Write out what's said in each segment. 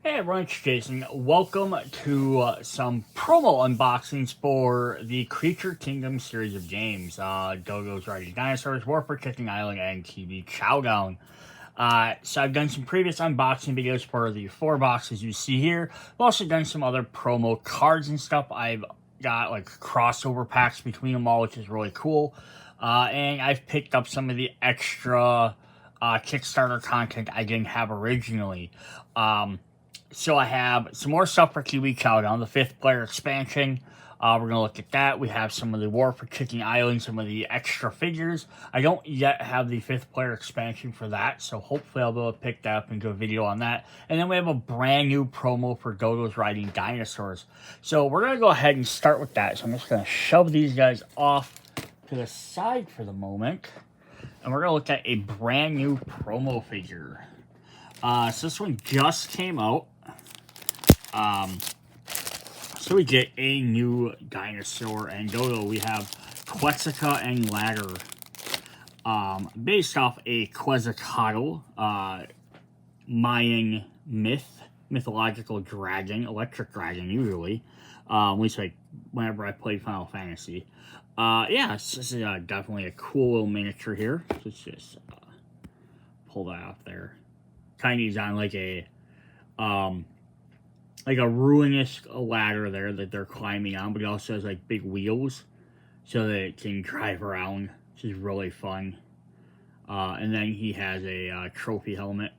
Hey everyone, it's Jason. Welcome to some promo unboxings for the Creature Kingdom series of games. Dodos Riding Dinosaurs, War for Kicking Island, and Kiwi Chowdown. So I've done some previous unboxing videos for the 4 boxes you see here. I've also done some other promo cards and stuff. I've got like crossover packs between them all, which is really cool. And I've picked up some of the extra Kickstarter content I didn't have originally. So I have some more stuff for Kiwi Chowdown, the 5th player expansion. We're going to look at that. We have some of the War for Kicking Island, some of the extra figures. I don't yet have the 5th player expansion for that, so hopefully I'll be able to pick that up and do a video on that. And then we have a brand new promo for Dodos Riding Dinosaurs. So we're going to go ahead and start with that. So I'm just going to shove these guys off to the side for the moment. And we're going to look at a brand new promo figure. So this one just came out. So we get a new dinosaur and Dodo. We have Quetza and Ladder. Based off a Quetzalcoatl, Mayan mythological dragon, electric dragon usually. At least like whenever I play Final Fantasy. Yeah, this is definitely a cool little miniature here. So let's just pull that off there. Kind of on like a ruinous ladder there that they're climbing on, but it also has like big wheels so that it can drive around, which is really fun. And then he has a trophy helmet.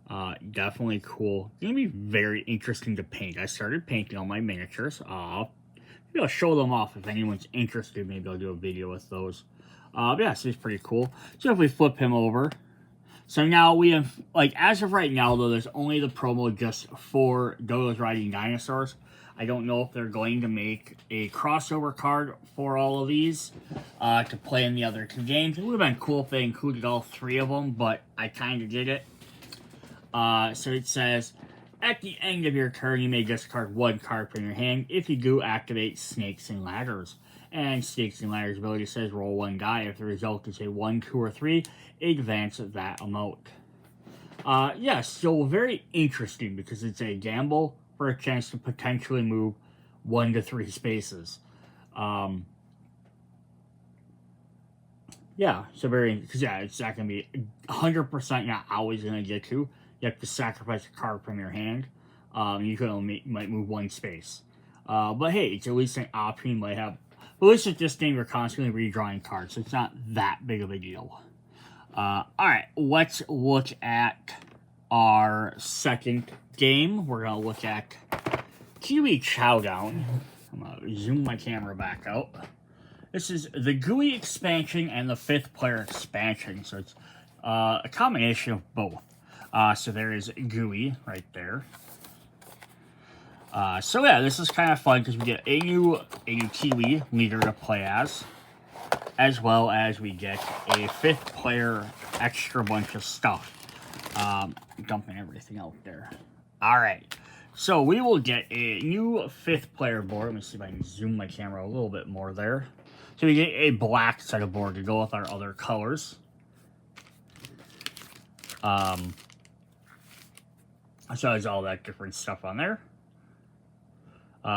Definitely cool. It's gonna be very interesting to paint. I started painting all my miniatures. Maybe I'll show them off if anyone's interested. Maybe I'll do a video with those. Yeah, so it's pretty cool. So if we flip him over. So now we have, like, as of right now, though, there's only the promo just for Dodos Riding Dinosaurs. I don't know if they're going to make a crossover card for all of these to play in the other 2 games. It would have been cool if they included all 3 of them, but I kind of did it. So it says, at the end of your turn, you may discard 1 card from your hand. If you do, activate Snakes and Ladders. And Snakes and Ladders ability says roll 1 die. If the result is a 1, 2, or 3, advance that amount. Yeah, so very interesting because it's a gamble for a chance to potentially move 1 to 3 spaces. Yeah, so because yeah, it's not going to be 100% not always going to get to. You have to sacrifice a card from your hand. You can only might move 1 space. But hey, it's at least an option you might have. But at least with this game, you're constantly redrawing cards, so it's not that big of a deal. Alright, let's look at our second game. We're going to look at Kiwi Chowdown. I'm going to zoom my camera back out. This is the Goowi expansion and the 5th player expansion, so it's a combination of both. So there is Goowi right there. So yeah, this is kind of fun because we get a new Kiwi leader to play as well as we get a 5th player extra bunch of stuff. Dumping everything out there. Alright, so we will get a new 5th player board. Let me see if I can zoom my camera a little bit more there. So we get a black set of board to go with our other colors. So there's all that different stuff on there.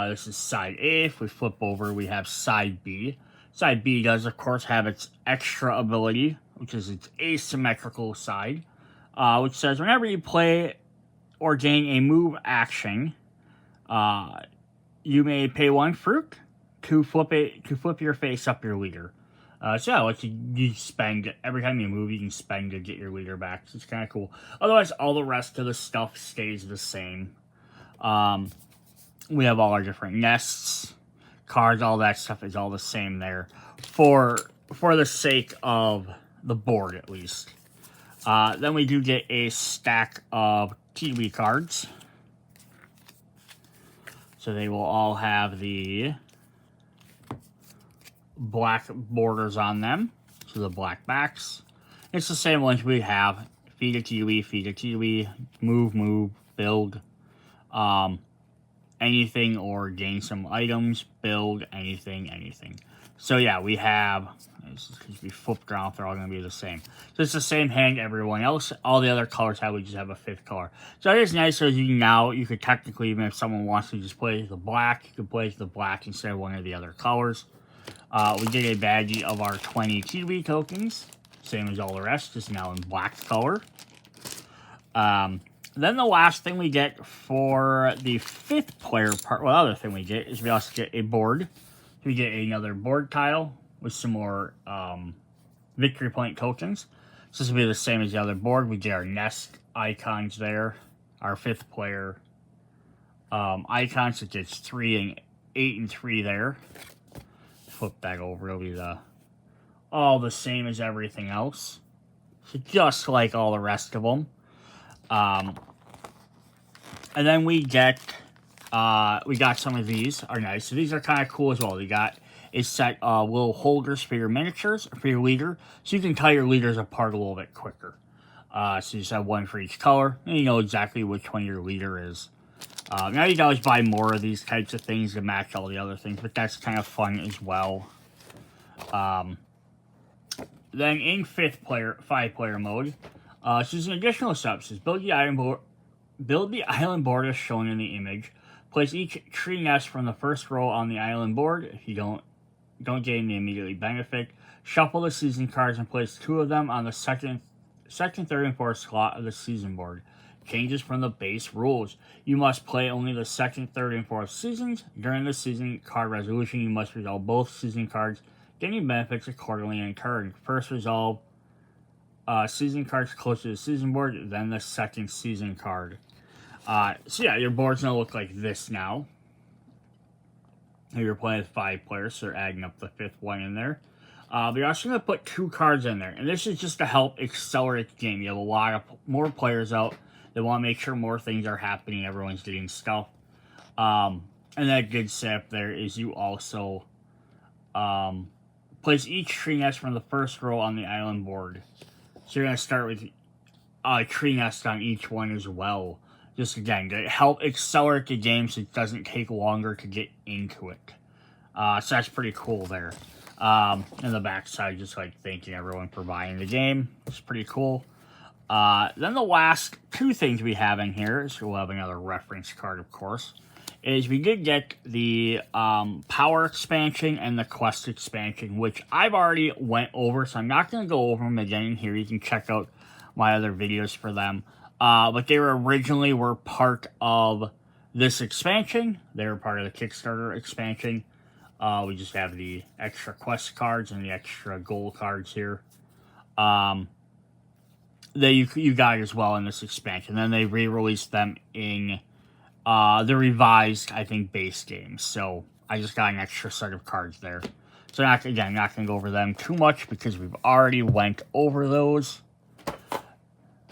This is side A. If we flip over, we have side B. Side B does, of course, have its extra ability, which is its asymmetrical side, which says whenever you play or gain a move action, you may pay 1 fruit to flip your face up your leader. So yeah, like you spend every time you move, you can spend to get your leader back. So it's kind of cool. Otherwise, all the rest of the stuff stays the same. We have all our different nests, cards, all that stuff is all the same there for the sake of the board, at least. Then we do get a stack of Kiwi cards. So they will all have the black borders on them, so the black backs. It's the same ones we have. Feed a Kiwi, move, build. Anything or gain some items, build, anything. So yeah, we have, because we flipped around, they're all going to be the same. So it's the same hand everyone else. All the other colors have, we just have a 5th color. So it is nice, so you could technically, even if someone wants to just play the black, you could play the black instead of one of the other colors. We get a baggie of our 20 Kiwi tokens, same as all the rest, just now in black color. Then the last thing we get for the 5th player part, well, the other thing we get is we also get a board. We get another board tile with some more victory point tokens. So this will be the same as the other board. We get our nest icons there, our 5th player icons. It gets 3 and 8 and 3 there. Flip back over, it'll be all the same as everything else. So just like all the rest of them. And then we got some of these are nice. So these are kind of cool as well. You got a set little holders for your miniatures, for your leader. So you can tell your leaders apart a little bit quicker. So you just have one for each color. And you know exactly which one your leader is. Now you can always buy more of these types of things to match all the other things. But that's kind of fun as well. Then in 5-player mode, so there's an additional steps. Build the island board as shown in the image. Place each tree nest from the first row on the island board. If you don't gain the immediately benefit, shuffle the season cards and place 2 of them on the second, 3rd, and 4th slot of the season board. Changes from the base rules. You must play only the 2nd, 3rd, and 4th seasons. During the season card resolution, you must resolve both season cards, gaining benefits accordingly in turn. First resolve season cards close to the season board, then the 2nd season card. So yeah, your board's gonna look like this now. If you're playing with 5 players, so they're adding up the 5th one in there. But you're also gonna put 2 cards in there, and this is just to help accelerate the game. You have a lot of more players out. They want to make sure more things are happening. Everyone's getting stuff. And that good setup there is you also place each tree nest from the first row on the island board. So you're going to start with a tree nest on each one as well. Just again, to help accelerate the game so it doesn't take longer to get into it. So that's pretty cool there. And the backside, just like thanking everyone for buying the game. It's pretty cool. Then the last 2 things we have in here, so we'll have another reference card, of course, is we did get the power expansion and the quest expansion, which I've already went over, so I'm not going to go over them again in here. You can check out my other videos for them. But they originally were part of this expansion. They were part of the Kickstarter expansion. We just have the extra quest cards and the extra gold cards here. That you got as well in this expansion. Then they re-released them in the revised, I think, base games. So I just got an extra set of cards there. So not going to go over them too much because we've already went over those.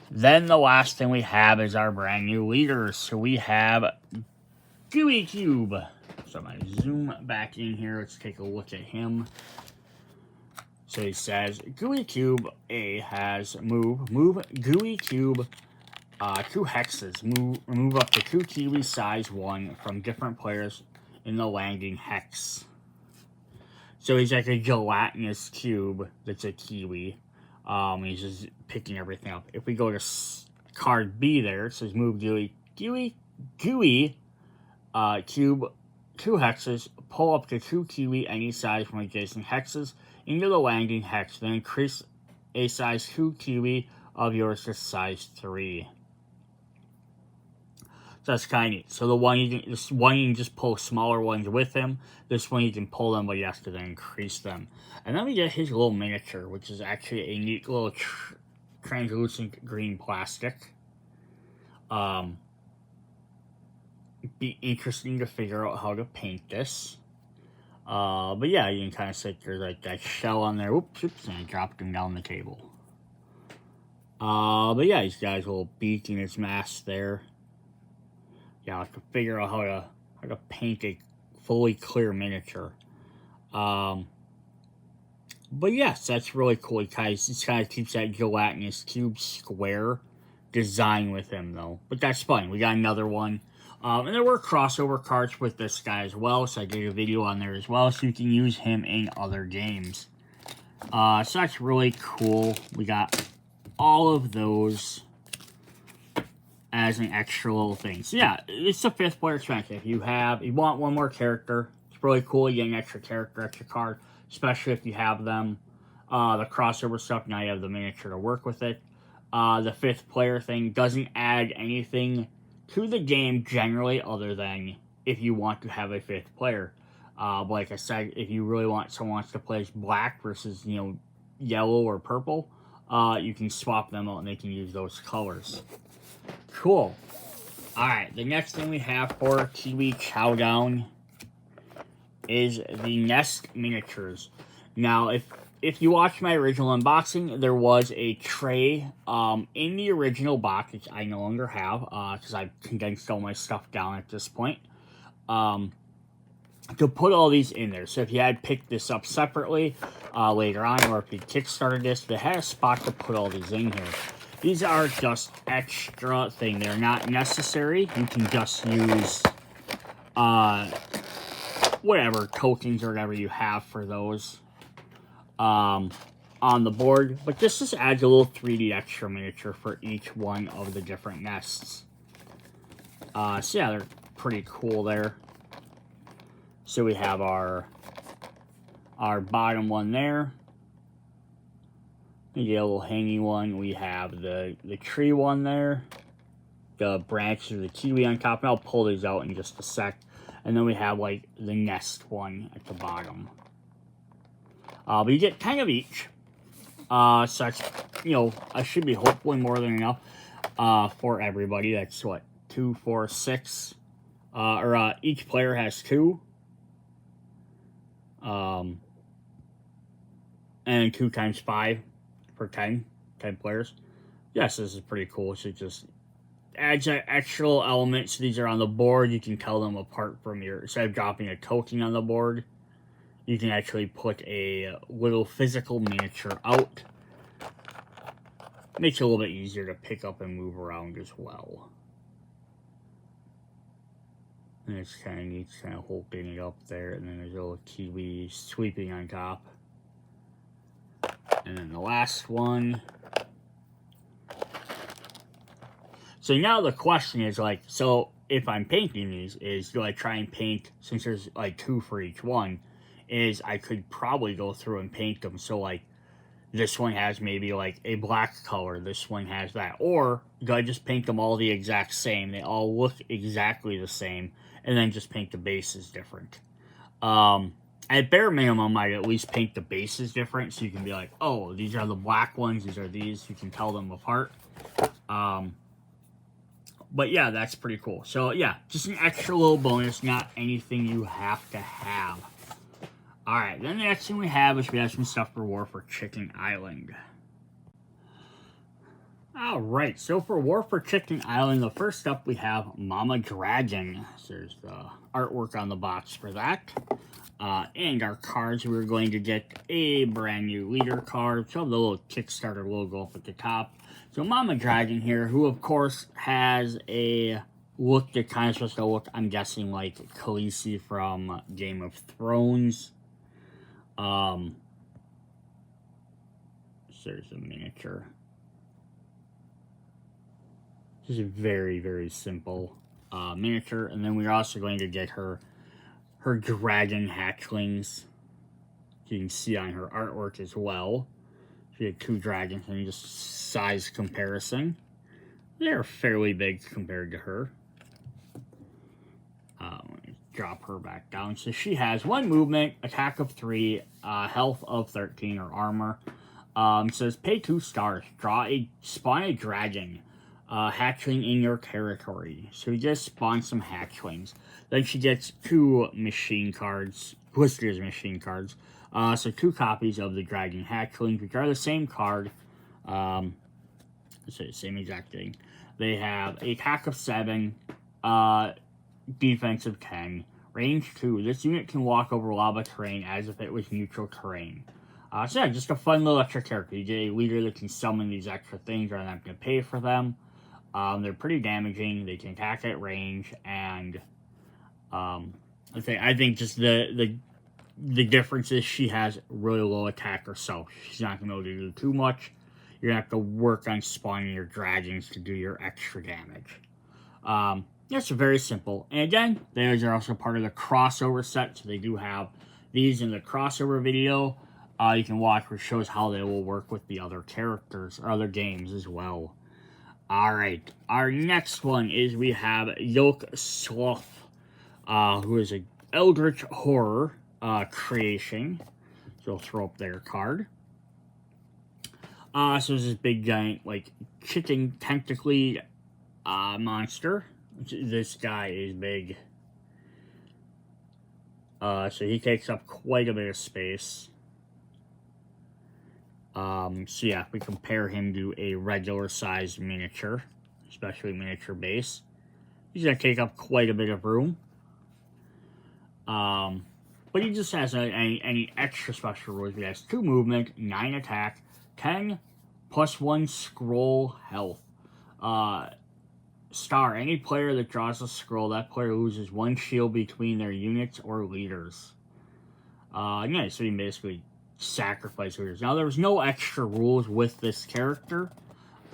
Then the last thing we have is our brand new leaders. So we have Goowi Cube. So I'm going to zoom back in here. Let's take a look at him. So he says, Goowi Cube A has move Goowi Cube 2 hexes. Remove up to 2 Kiwi size 1 from different players in the landing hex. So he's like a gelatinous cube that's a Kiwi. He's just picking everything up. If we go to card B there, it says move Goowi Cube 2 hexes. Pull up to 2 Kiwi any size from adjacent hexes into the landing hex, then increase a size 2 Kiwi of yours to size 3. So that's kind of neat. So this one you can just pull smaller ones with him. This one you can pull them, but you have to then increase them. And then we get his little miniature, which is actually a neat little translucent green plastic. Be interesting to figure out how to paint this. But yeah, you can kind of see there's like that shell on there. Oops, and I dropped him down the table. But yeah, he's got his little beak and his mask there. Yeah, I have to figure out how to paint a fully clear miniature. But yes, that's really cool. He kind of keeps that gelatinous cube square design with him though. But that's fine. We got another one. And there were crossover cards with this guy as well, so I did a video on there as well, so you can use him in other games. So that's really cool. We got all of those as an extra little thing. So yeah, it's a 5th player expansion. If you want one more character, it's really cool. You get an extra character, extra card, especially if you have them. The crossover stuff, now you have the miniature to work with it. The 5th player thing doesn't add anything to the game generally, other than if you want to have a 5th player. But like I said, if you really want someone wants to play as black versus, yellow or purple, you can swap them out and they can use those colors. Cool. Alright, the next thing we have for Kiwi Chowdown is the Nest miniatures. Now, if you watched my original unboxing, there was a tray in the original box, which I no longer have, because I've condensed all my stuff down at this point, to put all these in there. So if you had picked this up separately later on, or if you kickstarted this, they had a spot to put all these in here. These are just extra thing. They're not necessary. You can just use whatever tokens or whatever you have for those on the board. But this just adds a little 3D extra miniature for each one of the different nests. So yeah, they're pretty cool there. So we have our bottom one there. We get a little hanging one. We have the tree one there. The branches of the kiwi on top. And I'll pull these out in just a sec. And then we have like the nest one at the bottom. But you get 10 of each. So that's, I should be hopefully more than enough for everybody. That's what, 2, 4, 6. Each player has 2. And 2 times 5 for 10 players. Yes, this is pretty cool. So it just adds an extra little element. So these are on the board. You can tell them apart from instead of dropping a token on the board, you can actually put a little physical miniature out. Makes it a little bit easier to pick up and move around as well. And it's kind of neat, kind of holding it up there. And then there's a little kiwi sweeping on top. And then the last one. So now the question is like, so if I'm painting these, do I try and paint, since there's like 2 for each one, I could probably go through and paint them. So like this one has maybe like a black color, this one has that. Or do I just paint them all the exact same? They all look exactly the same, and then just paint the bases different. At bare minimum, I'd at least paint the bases different, so you can be like, oh, these are the black ones, these are these. You can tell them apart. But yeah, that's pretty cool. So yeah, just an extra little bonus, not anything you have to have. Alright, then the next thing we have is we have some stuff for War for Chicken Island. Alright, so for War for Chicken Island, the first up we have Momma Dragon. So there's the artwork on the box for that. And our cards, we're going to get a brand new leader card. So the little Kickstarter logo up at the top. So Momma Dragon here, who of course has a look that kind of supposed to look, I'm guessing, like Khaleesi from Game of Thrones. So there's a miniature. Just a very, very simple miniature. And then we're also going to get her dragon hatchlings. You can see on her artwork as well. She had 2 dragons, and just size comparison. They're fairly big compared to her. Let me drop her back down. So she has 1 movement, attack of 3, health of 13, or armor. Says pay 2 stars. Spawn a dragon. Hatchling in your territory. So we just spawn some hatchlings. Then she gets 2 machine cards, Blister's machine cards. So 2 copies of the dragon hatchlings, which are the same card. Let's say the same exact thing. They have attack of 7, defense of 10, range 2. This unit can walk over lava terrain as if it was neutral terrain. So yeah, just a fun little extra character. You get a leader that can summon these extra things rather than having to pay for them. They're pretty damaging. They can attack at range, and I think just the difference is she has really low attack herself. She's not going to be able to do too much. You're going to have to work on spawning your dragons to do your extra damage. That's very simple. And again, those are also part of the crossover set, so they do have these in the crossover video. You can watch, which shows how they will work with the other characters, or other games as well. Alright, our next one is we have Yog-Sothoth, who is an Eldritch Horror creation. So I'll throw up their card. So this is big giant, like, chicken tentacly monster. This guy is big. So he takes up quite a bit of space. So yeah, if we compare him to a regular sized miniature, especially miniature base, he's gonna take up quite a bit of room. But he just has any extra special rules. He has 2 movement, 9 attack, 10 plus 1 scroll health. Star, any player that draws a scroll, that player loses 1 shield between their units or leaders. Yeah, so you basically sacrifice leaders. Now, there's no extra rules with this character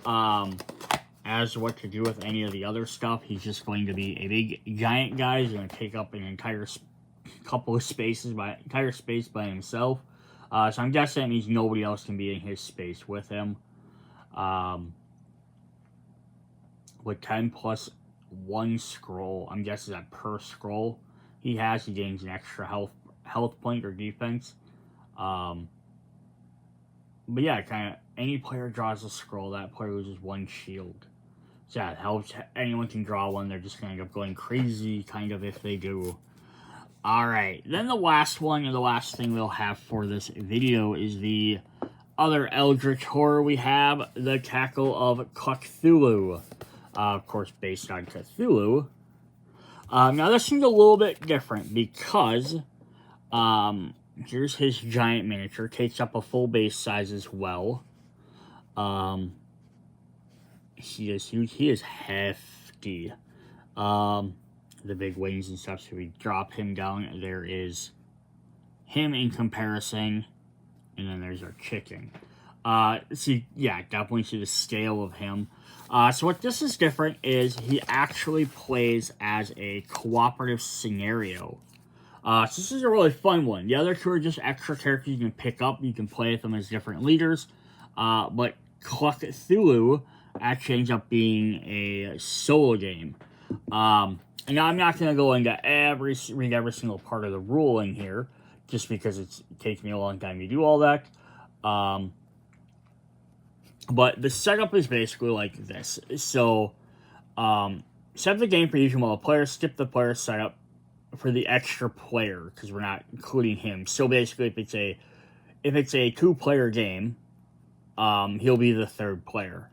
as to what to do with any of the other stuff. He's just going to be a big giant guy. He's going to take up an entire couple of space by himself. So I'm guessing that means nobody else can be in his space with him. With 10 plus 1 scroll, I'm guessing that per scroll he gains an extra health point or defense. But yeah, kind of any player draws a scroll, that player loses 1 shield. So yeah, it helps. Anyone can draw one. They're just going to end up going crazy, kind of, if they do. Alright, then the last one, and the last thing we'll have for this video is the other Eldritch Horror we have, the Cackle of Cluckthulhu. Of course, based on Cthulhu. Now, this seems a little bit different because here's his giant miniature. Takes up a full base size as well. He is huge. He is hefty. The big wings and stuff. So we drop him down. There is him in comparison. And then there's our chicken. See, yeah, definitely see the scale of him. So what this is different is he actually plays as a cooperative scenario. So this is a really fun one. The other 2 are just extra characters you can pick up. You can play with them as different leaders. But Cluckthulhu actually ends up being a solo game. And now I'm not going to go into read every single part of the rule in here, just because it takes me a long time to do all that. But the setup is basically like this. So, set the game for usual mode. Player, skip the player setup for the extra player, because we're not including him. So basically, if it's a 2-player game, he'll be the 3rd player.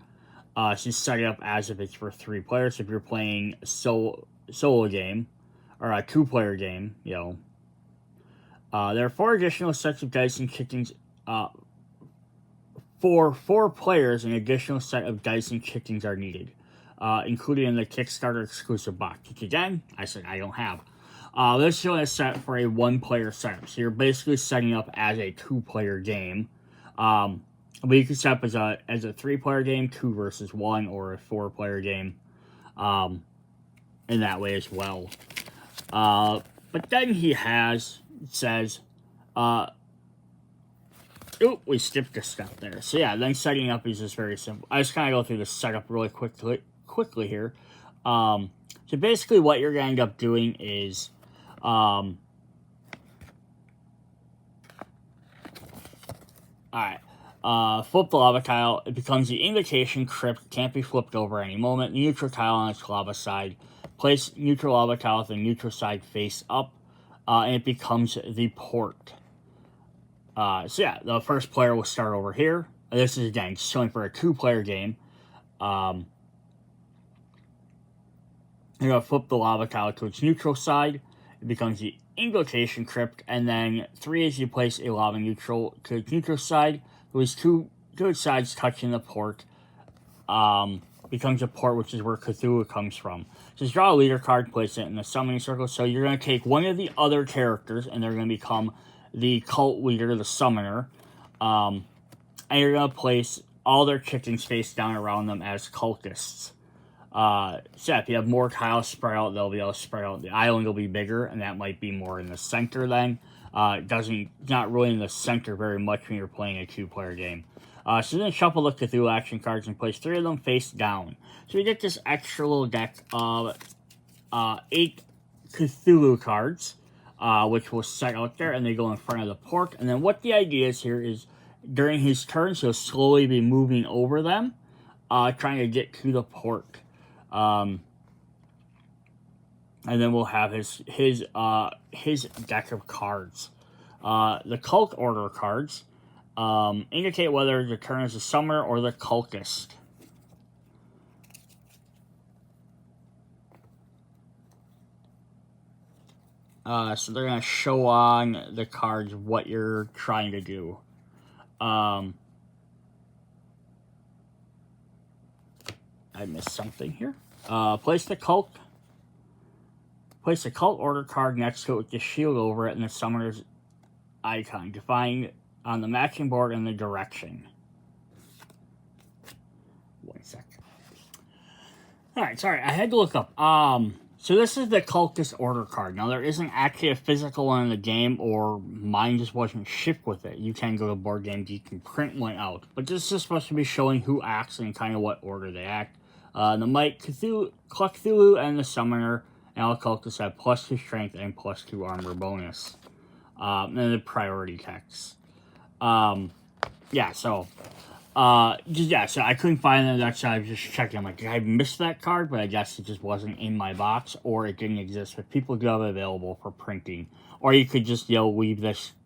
So you set it up as if it's for 3 players. So if you're playing solo game, or a 2-player game, you know, there are 4 additional sets of dice and chickens. For 4 players, an additional set of dice and chickens are needed, included in the Kickstarter exclusive box. Which again, I said I don't have. This is only a set for a 1-player setup, so you're basically setting up as a 2-player game. But you can set up as a 3-player game, 2 versus 1, or a 4-player game, in that way as well. But then he says, we skipped a step there. So yeah, then setting up is just very simple. I just kind of go through the setup really quickly here. So basically what you're going to end up doing is, alright, flip the lava tile. It becomes the invocation crypt, can't be flipped over at any moment. Neutral tile on its lava side. Place neutral lava tile with the neutral side face up, and it becomes the port. So yeah, the first player will start over here. This is, again, showing for a 2-player game. You're going to flip the lava tile to its neutral side. It becomes the invocation crypt. And then 3 is you place a lava neutral to its neutral side. Those two sides touching the port. becomes a port, which is where Cthulhu comes from. Just draw a leader card, place it in the summoning circle. So you're going to take one of the other characters, and they're going to become the cult leader, the summoner. And you're going to place all their chicken space down around them as cultists. So if you have more tiles spread out, they'll be able to spread out. The island will be bigger, and that might be more in the center then. Not really in the center very much when you're playing a 2-player game. So then shuffle the Cthulhu action cards and place 3 of them face down. So you get this extra little deck of 8 Cthulhu cards, which will set out there, and they go in front of the port. And then what the idea is here is during his turns, he'll slowly be moving over them, trying to get to the port. And then we'll have his deck of cards. The cult order cards indicate whether the turn is the summoner or the cultist. So they're going to show on the cards what you're trying to do. I missed something here. Place the cult order card next to it with the shield over it and the summoner's icon, defined on the matching board in the direction. 1 sec. Alright, sorry, I had to look up. So this is the cultist order card. Now, there isn't actually a physical one in the game, or mine just wasn't shipped with it. You can go to Board Game Geek and print one out. But this is supposed to be showing who acts and kind of what order they act. The Might, Cluckthulhu, and the Summoner, and all cultists have +2 strength and +2 armor bonus. And the priority text. So I couldn't find it. That's why I was just checking. I'm like, did I miss that card? But I guess it just wasn't in my box, or it didn't exist. But people do have it available for printing. Or you could just,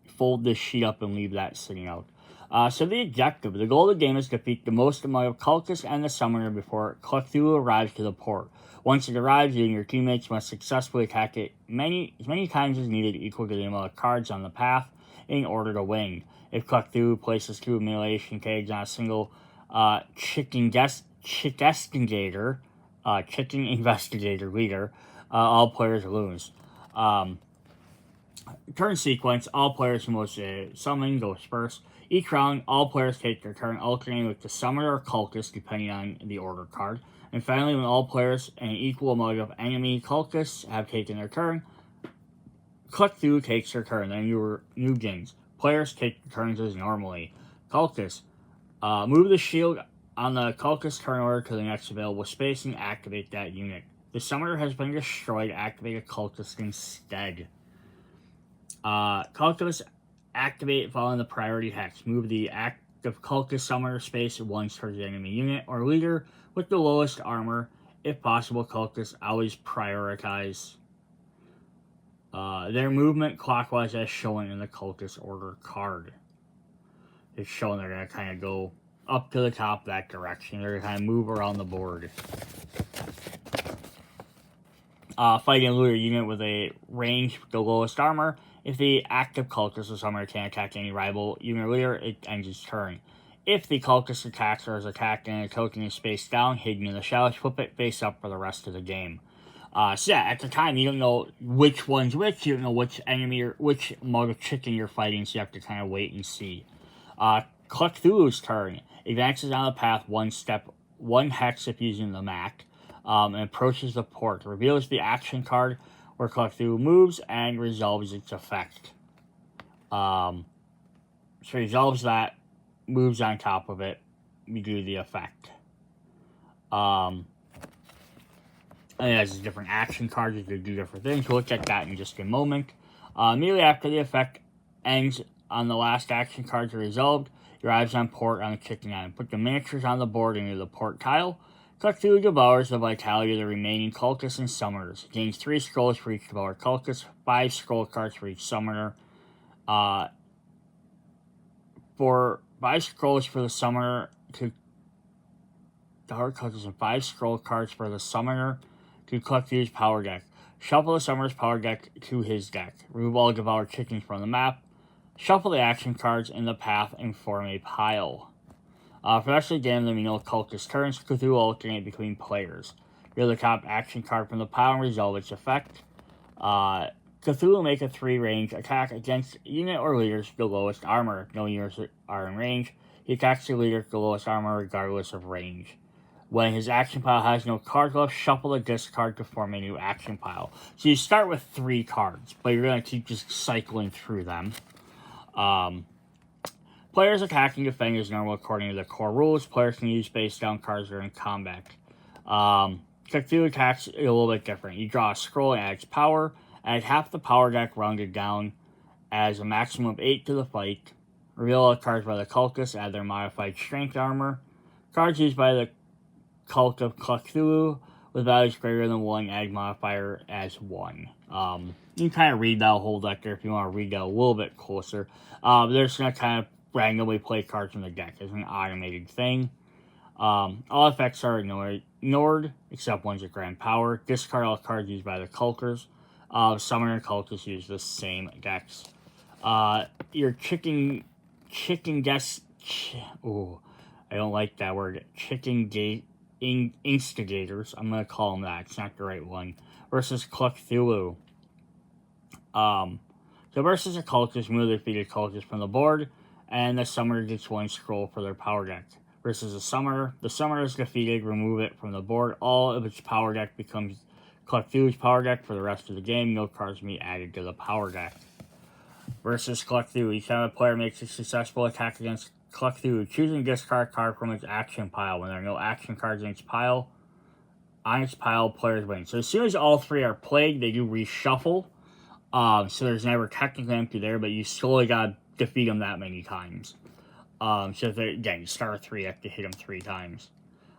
fold this sheet up and leave that sitting out. So the objective, the goal of the game is to defeat the most amount of cultists and the summoner before Cluckthulhu arrives to the port. Once it arrives, you and your teammates must successfully attack it as many times as needed, equal to the amount of cards on the path, in order to win. If Cluckthulhu places 2 annihilation tags on a single chicken investigator leader, all players lose. Turn sequence, all players who most summon goes first. Each round, all players take their turn, alternating with the summoner or cultist, depending on the order card. And finally, when all players and an equal amount of enemy cultists have taken their turn, Cluckthulhu takes their turn, then new games. Players take turns as normally. Cultists. Move the shield on the cultist turn order to the next available space and activate that unit. The summoner has been destroyed. Activate a cultist instead. Cultists activate following the priority hex. Move the active cultist summoner space once towards the enemy unit or leader with the lowest armor. If possible, cultists always prioritize their movement clockwise as shown in the cultist order card. It's showing they're going to kind of go up to the top that direction. They're going to kind of move around the board. Fighting a leader unit with a range with the lowest armor. If the active cultist or summoner can't attack any rival unit or leader, it ends its turn. If the cultist attacks or is attacked and a token is spaced down, hidden in the shadows, flip it face up for the rest of the game. At the time, you don't know which one's which. You don't know which enemy or which mode of chicken you're fighting, so you have to kind of wait and see. Cluckthulhu's turn. Advances on the path one hex if using the Mac, and approaches the port. Reveals the action card where Cluckthulhu moves and resolves its effect. So resolves that, moves on top of it, we do the effect. And it has different action cards to do different things. We'll look at that in just a moment. Immediately after the effect ends on the last action cards are resolved, your arrives on port on the chicken island. Put the miniatures on the board into the port tile. Cluckthulhu devours the vitality of the remaining cultists and summoners. Gains 3 scrolls for each devoured cultist, 5 scroll cards for each summoner. For 5 scrolls for the summoner to devoured cultists and 5 scroll cards for the summoner to Cluckthulhu's power deck. Shuffle the summoner's power deck to his deck. Remove all devoured chickens from the map. Shuffle the action cards in the path and form a pile. For the rest of the game, the Mino Cultist turns. Cthulhu will alternate between players. You're the top action card from the pile and resolve its effect. Cthulhu will make a 3-range attack against unit or leaders with the lowest armor. If no units are in range, he attacks the leader with the lowest armor regardless of range. When his action pile has no cards left, shuffle the discard to form a new action pile. So you start with 3 cards, but you're going to keep just cycling through them. Players attacking defend is normal according to the core rules. Players can use face down cards during combat. Cthulhu attacks a little bit different. You draw a scroll and adds power. Add half the power deck rounded down as a maximum of 8 to the fight. Reveal all cards by the cultists, add their modified strength armor. Cards used by the cult of Cluckthulhu with values greater than 1, add modifier as 1. You can kind of read that whole deck there if you want to read that a little bit closer. They're just going to kind of randomly play cards from the deck. It's an automated thing. All effects are ignored, except ones at grand power. Discard all cards used by the culters. Summoner and cultists use the same decks. Your chicken guess. Oh, I don't like that word. Instigators. I'm gonna call them that. It's not the right one. Versus Cluckthulhu. So versus a cultist, move the defeated cultist from the board, and the summoner gets 1 scroll for their power deck. Versus a summoner, the summoner is defeated, remove it from the board. All of its power deck becomes Cluckthulhu's power deck for the rest of the game. No cards can be added to the power deck. Versus Cluckthulhu, each time a player makes a successful attack against Cluckthulhu, choosing discard card from its action pile. When there are no action cards in its pile, players win. So as soon as all 3 are played, they do reshuffle. So there's never technically empty there, but you slowly gotta defeat them that many times. So again, you start with 3, you have to hit them 3 times.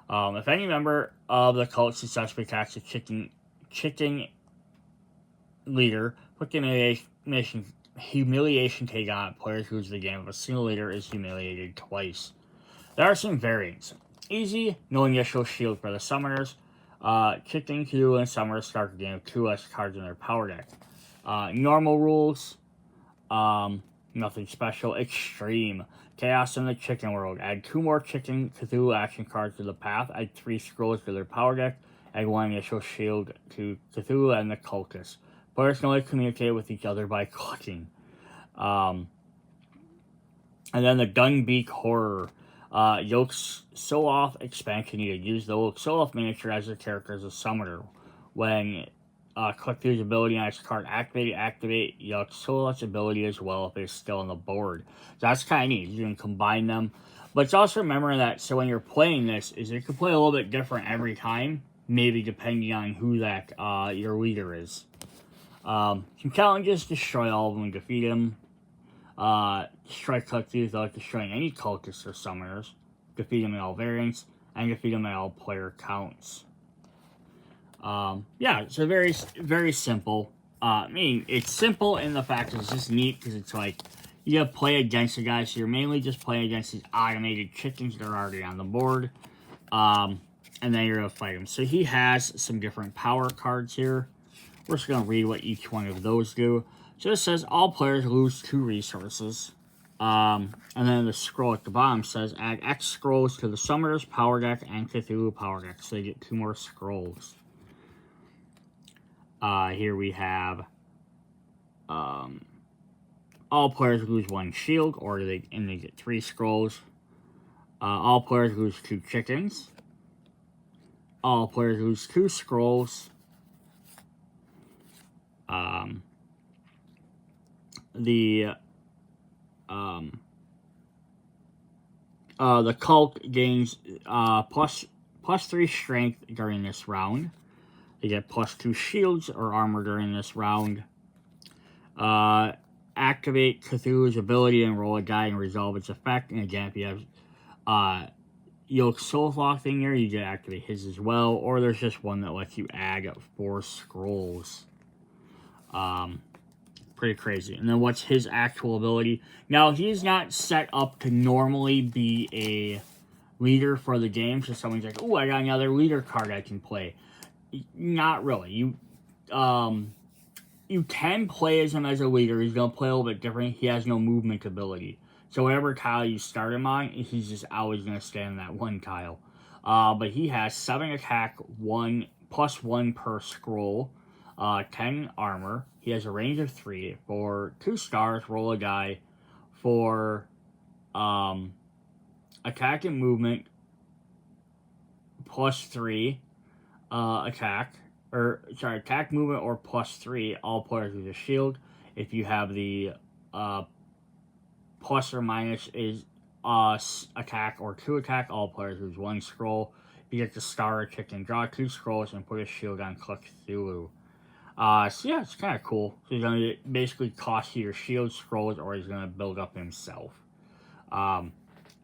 If any member of the cult successfully attacks a chicken leader, put the humiliation tag on it. Players lose the game if a single leader is humiliated twice. There are some variants. Easy, no initial shield for the summoners. Chicken, Q, and summoners start the game with 2 less cards in their power deck. Normal rules, nothing special. Extreme. Chaos in the chicken world. Add 2 more chicken Cthulhu action cards to the path. Add 3 scrolls to their power deck. Add 1 initial shield to Cthulhu and the cultists. Players can only communicate with each other by clucking. And then the Gunbeak Horror. Yog-Sothoth expansion needed. Use the Yog-Sothoth miniature as a character as a summoner. When Cluckthulhu's ability on its card activate Yog-Sothoth's ability as well if it's still on the board. So that's kind of neat. You can combine them. But it's also remembering that, so when you're playing this, is it can play a little bit different every time, maybe depending on who that your leader is. Some challenges: destroy all of them and defeat them. Destroy Cluckthulhu without destroying any cultists or summoners. Defeat them in all variants, and defeat them at all player counts. Yeah, it's a very, very simple. I mean, it's simple in the fact that it's just neat because it's like you gotta play against the guy, so you're mainly just playing against these automated chickens that are already on the board. And then you're gonna fight him. So he has some different power cards here. We're just gonna read what each one of those do. So it says all players lose 2 resources. And then the scroll at the bottom says add X scrolls to the summoner's power deck and Cthulhu power deck. So they get 2 more scrolls. Here we have all players lose 1 shield, and they get 3 scrolls. All players lose 2 chickens. All players lose 2 scrolls. The cult gains plus 3 strength during this round. They get plus 2 shields or armor during this round. Activate Cthulhu's ability and roll a die and resolve its effect. And again, if you have Yog-Sothoth in there, you can activate his as well. Or there's just one that lets you add 4 scrolls. Pretty crazy. And then what's his actual ability? Now, he's not set up to normally be a leader for the game. So someone's like, oh, I got another leader card I can play. Not really. You can play as him as a leader. He's going to play a little bit different. He has no movement ability. So whatever tile you start him on, he's just always going to stay on that one tile. But he has 7 attack, 1+1 per scroll, 10 armor. He has a range of 3. For 2 stars, roll a die. For attack and movement, +3 attack. Attack, movement, or +3, all players with a shield. If you have the plus or minus is attack or 2 attack, all players lose 1 scroll. You get the star tick and draw 2 scrolls and put a shield on Cluckthulhu. So yeah, it's kind of cool. So he's going to basically cost you your shield scrolls, or he's going to build up himself.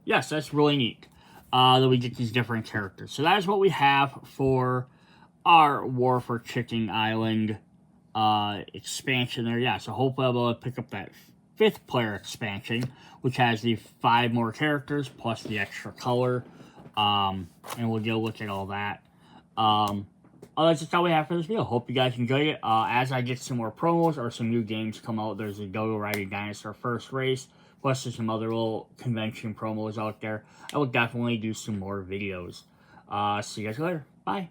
Yes, that's really neat. That we get these different characters. So that is what we have for our War for Chicken Island expansion there. Yeah, so hopefully I'll be able to pick up that 5th player expansion, which has the 5 more characters plus the extra color. And we'll get a look at all that. That's just all we have for this video. Hope you guys enjoyed it. As I get some more promos or some new games come out, there's a Dodo Riding Dinosaur first race, plus there's some other little convention promos out there. I will definitely do some more videos. See you guys later. Bye.